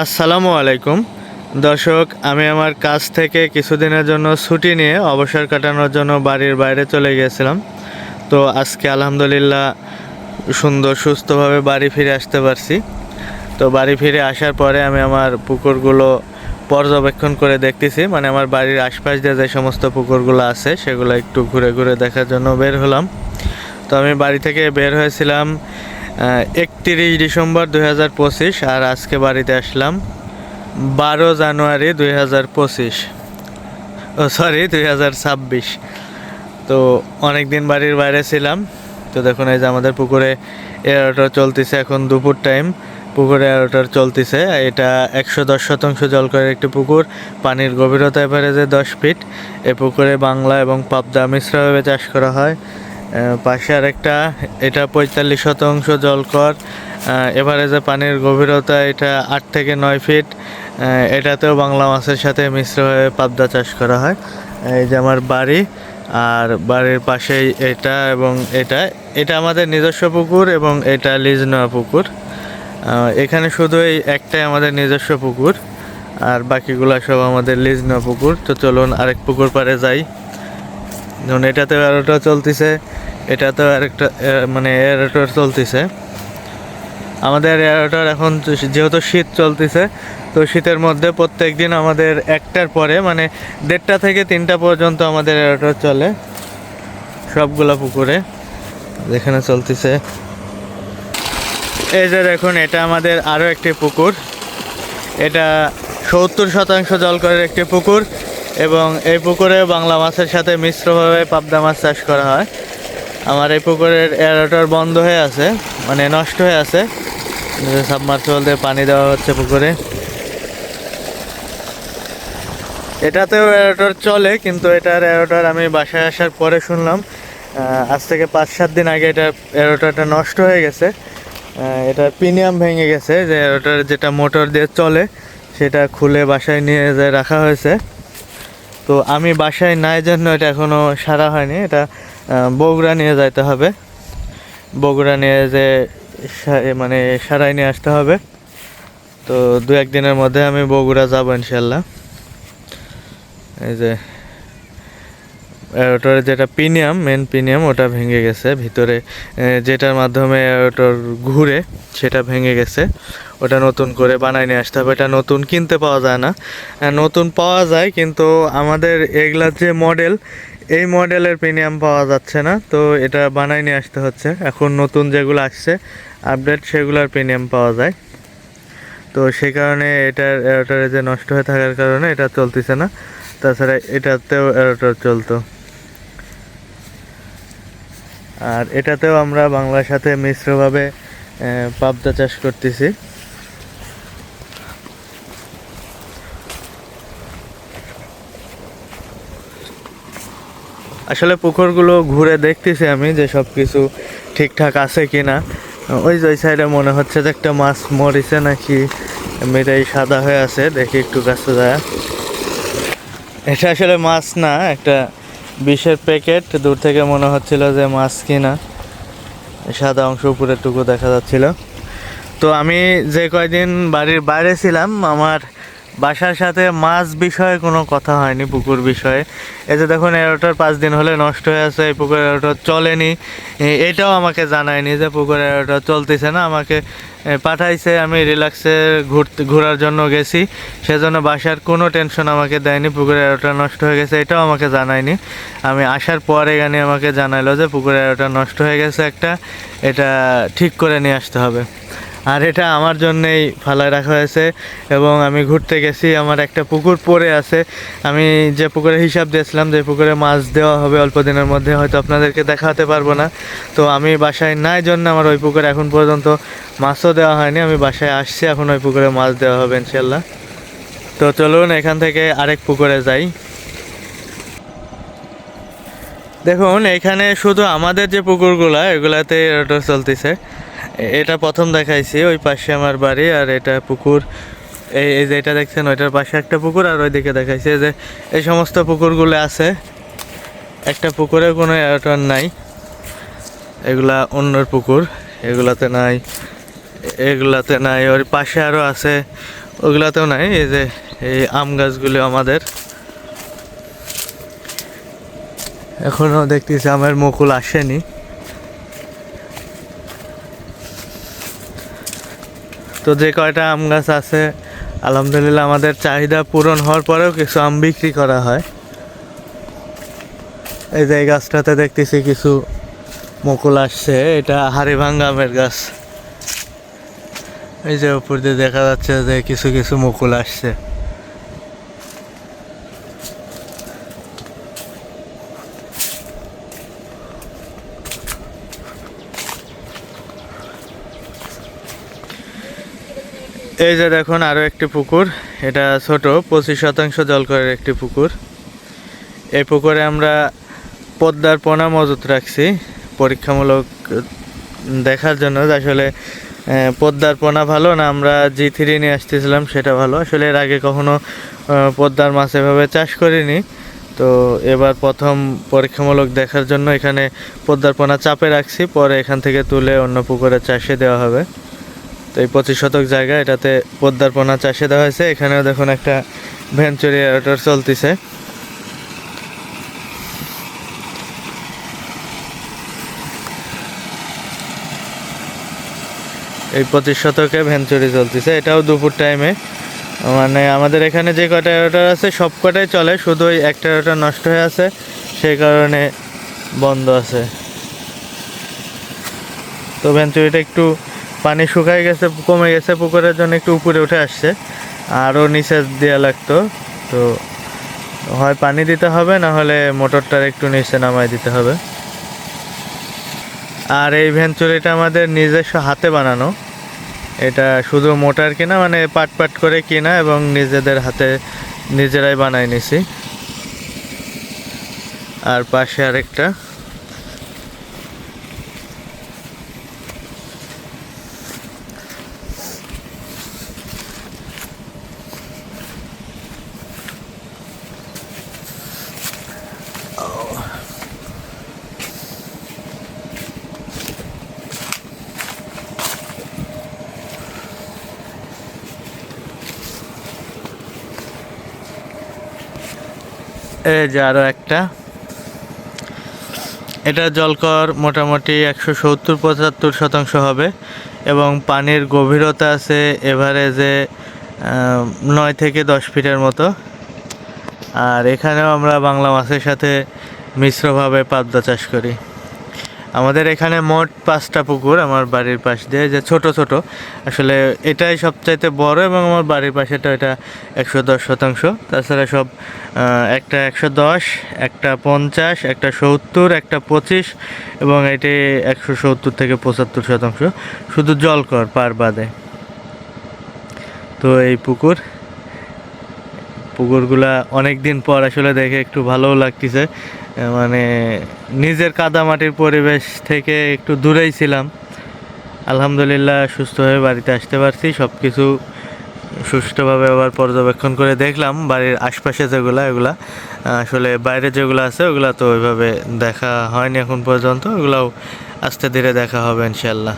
আসসালামু আলাইকুম দর্শক, আমি আমার কাজ থেকে কিছুদিনের জন্য ছুটি নিয়ে অবসর কাটানোর জন্য বাড়ির বাইরে চলে গিয়েছিলাম। তো আজকে আলহামদুলিল্লাহ সুন্দর সুস্থভাবে বাড়ি ফিরে আসতে পারছি। তো বাড়ি ফিরে আসার পরে আমি আমার পুকুরগুলো পর্যবেক্ষণ করে দেখতেছি, মানে আমার বাড়ির আশপাশ দিয়ে যে সমস্ত পুকুরগুলো আছে সেগুলো একটু ঘুরে ঘুরে দেখার জন্য বের হলাম। তো আমি বাড়ি থেকে বের হয়েছিলাম 31 ডিসেম্বর 2025, আর আজকে বাড়িতে আসলাম 12 জানুয়ারি 2025, সরি 2026। তো অনেক দিন বাড়ির বাইরে ছিলাম। তো দেখুন, এই যে আমাদের পুকুরে এয়ারওয়াটার চলতেছে, এখন দুপুর টাইম, পুকুরে এয়ারওয়াটার চলতেছে। এটা 110% জল করে একটি পুকুর, পানির গভীরতা এভারেজে 10 ফিট। এই পুকুরে বাংলা এবং পাবদা মিশ্রভাবে চাষ করা হয়। পাশে আরেকটা, এটা 45% জলকর, এভারেজে পানির গভীরতা এটা 8 থেকে 9 ফিট। এটাতেও বাংলা মাছের সাথে মিশ্রভাবে পাবদা চাষ করা হয়। এই যে আমার বাড়ি, আর বাড়ির পাশেই এটা এবং এটা এটা আমাদের নিজস্ব পুকুর এবং এটা লিজ নেওয়া পুকুর। এখানে শুধু এই একটাই আমাদের নিজস্ব পুকুর, আর বাকিগুলো সব আমাদের লিজ নেওয়া পুকুর। তো চলুন আরেক পুকুর পাড়ে যাই। যেমন এটাতেও এয়ারওয়াটার চলতেছে, এটাতেও আরেকটা মানে এয়ারওয়াটার চলতেছে। আমাদের এয়ারওয়াটার এখন যেহেতু শীত চলতেছে, তো শীতের মধ্যে প্রত্যেক দিন আমাদের 1টার পরে, মানে 1:30 থেকে 3টা পর্যন্ত আমাদের এয়ারওয়াটার চলে সবগুলা পুকুরে, যেখানে চলতেছে। এই যে দেখুন, এটা আমাদের আরও একটি পুকুর। এটা 70% জল করে একটি পুকুর, এবং এই পুকুরে বাংলা মাছের সাথে মিশ্রভাবে পাবদা মাছ চাষ করা হয়। আমার এই পুকুরের এয়ারওয়াটার বন্ধ হয়ে আছে, মানে নষ্ট হয়ে আছে। সাবমার্সিবল দিয়ে পানি দেওয়া হচ্ছে পুকুরে। এটাতেও এয়ারওয়াটার চলে, কিন্তু এটার এয়ারওয়াটার আমি বাসায় আসার পরে শুনলাম আজ থেকে 5-7 দিন আগে এটার এয়ারওয়াটারটা নষ্ট হয়ে গেছে। এটা প্রিমিয়াম ভেঙে গেছে, যে এয়ারওয়াটার যেটা মোটর দিয়ে চলে সেটা খুলে বাসায় নিয়ে যায় রাখা হয়েছে। তো আমি বাসায় নাই জন্য এটা এখনও সারা হয়নি। এটা বগুড়া নিয়ে যাইতে হবে, বগুড়া নিয়ে যে মানে সারাই নিয়ে আসতে হবে। তো 2-1 দিনের মধ্যে আমি বগুড়া যাব ইনশাল্লাহ। এই যে এয়ারওয়াটার যেটা মেন প্রিমিয়াম, ওটা ভেঙে গেছে ভিতরে, যেটার মাধ্যমে এয়ারওয়াটার ঘুরে সেটা ভেঙে গেছে। ওটা নতুন করে বানাই নিয়ে আসতে হবে। এটা নতুন কিনতে পাওয়া যায় না, নতুন পাওয়া যায় কিন্তু আমাদের এগুলার যে মডেল, এই মডেলের প্রিমিয়াম পাওয়া যাচ্ছে না। তো এটা বানাই নিয়ে আসতে হচ্ছে। এখন নতুন যেগুলো আসছে আপডেট, সেগুলোর প্রিমিয়াম পাওয়া যায়। তো সেই কারণে এটার এয়ারওয়াটারে যে নষ্ট হয়ে থাকার কারণে এটা চলতেছে না। তাছাড়া এটাতেও এয়ারওয়াটার চলতো, আর এটাতেও আমরা বাংলার সাথে মিশ্রভাবে পাবদা চাষ করতেছি। আসলে পুকুরগুলো ঘুরে দেখতেছি আমি যে সব কিছু ঠিকঠাক আছে কি না। ওই যে ওই সাইডে মনে হচ্ছে যে একটা মাছ মরিছে নাকি, এমনিটাই সাদা হয়ে আছে। দেখি একটু কাছে যায়। এটা আসলে মাছ না, একটা বিষের প্যাকেট। দূর থেকে মনে হচ্ছিল যে মাছ কিনা, সাদা অংশ উপরের টুকু দেখা যাচ্ছিল। তো আমি যে কয়দিন বাড়ির বাইরে ছিলাম, আমার বাসার সাথে মাছ বিষয়ে কোনো কথা হয়নি, পুকুর বিষয়ে। এই যে দেখুন, এয়ারওয়াটার 5 দিন হলে নষ্ট হয়ে আছে, এই পুকুর এয়ারওয়াটার চলেনি, এটাও আমাকে জানায়নি যে পুকুর এয়ারওয়াটার চলতেছে না। আমাকে পাঠাইছে, আমি রিল্যাক্সে ঘোরার জন্য গেছি, সেজন্য বাসার কোনো টেনশন আমাকে দেয়নি। পুকুর এয়ারওয়াটার নষ্ট হয়ে গেছে এটাও আমাকে জানায়নি। আমি আসার পরে এখানে আমাকে জানাইলো যে পুকুর এয়ারওয়াটার নষ্ট হয়ে গেছে একটা, এটা ঠিক করে নিয়ে আসতে হবে। আর এটা আমার জন্যেই ফালায় রাখা হয়েছে, এবং আমি ঘুরতে গেছি, আমার একটা পুকুর পড়ে আছে। আমি যে পুকুরের হিসাব দিয়েছিলাম যে পুকুরে মাছ দেওয়া হবে অল্প দিনের মধ্যে, হয়তো আপনাদেরকে দেখাতে পারবো না। তো আমি বাসায় নাই জন্য আমার ওই পুকুরে এখন পর্যন্ত মাছও দেওয়া হয়নি। আমি বাসায় আসছি, এখন ওই পুকুরে মাছ দেওয়া হবে ইনশাল্লাহ। তো চলুন এখান থেকে আরেক পুকুরে যাই। দেখুন, এখানে শুধু আমাদের যে পুকুরগুলা, এগুলাতে এয়ারওয়াটার চলতেছে। এটা প্রথম দেখাইছি, ওই পাশে আমার বাড়ি, আর এটা পুকুর। এই যে এটা দেখছেন, ওইটার পাশে একটা পুকুর, আর ওইদিকে দেখাইছে যে এই সমস্ত পুকুরগুলো আছে। একটা পুকুরে কোনো এয়ারওয়াটার নাই, এগুলা অন্যর পুকুর, এগুলাতে নাই। এগুলাতে নাই, ওর পাশে আরও আছে, ওগুলাতেও নাই। এই যে এই আম গাছগুলো আমাদের এখনো দেখতেছি আমের মুকুল আসেনি। তো যে কয়টা আম গাছ আছে আলহামদুলিল্লাহ আমাদের চাহিদা পূরণ হওয়ার পরেও কিছু আম বিক্রি করা হয়। এই যে এই গাছটাতে দেখতেছি কিছু মুকুল আসছে, এটা হাড়িভাঙ্গা আমের গাছ। এই যে উপর দিয়ে দেখা যাচ্ছে যে কিছু কিছু মুকুল আসছে। এই যে দেখুন আরো একটি পুকুর, এটা ছোট 25% জলকরের একটি পুকুর। এই পুকুরে আমরা পদ্মার পোনা মজুত রাখছি পরীক্ষামূলক দেখার জন্য যে আসলে পদ্মার পোনা ভালো না আমরা G3 নিয়ে আসতেছিলাম সেটা ভালো। আসলে এর আগে কখনো পদ্মার মাছ এভাবে চাষ করিনি, তো এবার প্রথম পরীক্ষামূলক দেখার জন্য এখানে পদ্মার পোনা চাপে রাখছি, পরে এখান থেকে তুলে অন্য পুকুরে চাষে দেওয়া হবে। তো এই 25 শতক জায়গা এটাতে পদ্মার পোনা চাষে দেওয়া হয়েছে। এখানেও দেখুন একটা ভেঞ্চুরি এয়ারটার চলতেছে। এই 25 শতকে ভেঞ্চুরি চলতেছে, এটাও দুপুর টাইমে। মানে আমাদের এখানে যে কটা এয়ারটার আছে সব কটাই চলে, শুধু ওই একটা এয়ারটার নষ্ট হয়ে আছে সেই কারণে বন্ধ আছে। তো ভেঞ্চুরিটা একটু পানি শুকায় গেছে, কমে গেছে পুকুরের জন্য একটু উপরে উঠে আসছে, আরও নিচে দেওয়া লাগতো। তো হয় পানি দিতে হবে, না হলে মোটরটার একটু নিচে নামাই দিতে হবে। আর এই ভেঞ্চুরিটা আমাদের নিজস্ব হাতে বানানো, এটা শুধু মোটর কিনা, মানে পাট পাট করে কিনা এবং নিজেদের হাতে নিজেরাই বানাই নিছি। আর পাশে আরেকটা। এই যে আরো একটা, এটা জলকর মোটামুটি 170-75% হবে এবং পানির গভীরতা আছে এভারেজে 9 থেকে 10 ফিটের মতো। আর এখানেও আমরা বাংলা মাছের সাথে মিশ্রভাবে পাবদা চাষ করি। আমাদের এখানে মোট 5টা পুকুর আমার বাড়ির পাশ দিয়ে, যে ছোট ছোট, আসলে এটাই সবচাইতে বড় এবং আমার বাড়ির পাশেটা এটা 110%। তাছাড়া সব একটা 110, একটা 50, একটা 70, একটা 25 এবং এটি 170 থেকে 75%, শুধু জলকর পার বাদে। তো এই পুকুরগুলা অনেক দিন পর আসলে দেখে একটু ভালোও লাগতেছে, মানে নিজের কাদামাটির পরিবেশ থেকে একটু দূরেই ছিলাম। আলহামদুলিল্লাহ সুস্থ হয়ে বাড়িতে আসতে পারছি, সব কিছু সুষ্ঠুভাবে আবার পর্যবেক্ষণ করে দেখলাম। বাড়ির আশপাশে এগুলা আসলে বাইরে যেগুলো আছে ওগুলা তো ওইভাবে দেখা হয়নি এখন পর্যন্ত, ওগুলাও আস্তে ধীরে দেখা হবে ইনশাল্লাহ।